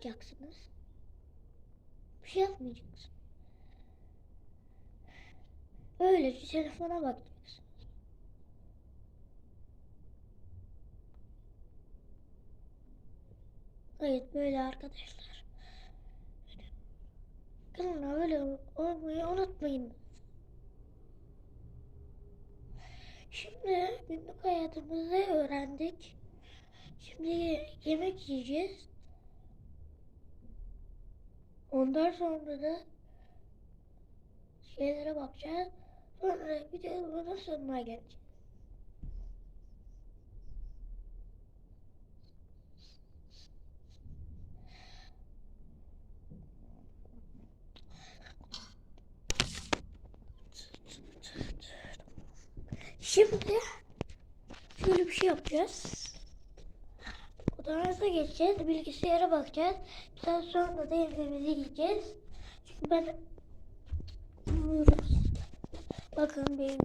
yapacaksınız? Bir şey yapmayacaksınız. Öylece telefona bakacaksınız. Evet, böyle arkadaşlar. Kanala öyle olmayı unutmayın. Şimdi günlük hayatımızda öğrendik. Şimdi yemek yiyeceğiz. Ondan sonra da şeylere bakacağız. Sonra videonun sonuna geleceğiz. Şimdi şöyle bir şey yapacağız. Odanıza geçeceğiz. Bilgisayara bakacağız. Daha sonra da yemeğimizi yiyeceğiz. Çünkü ben bakın benim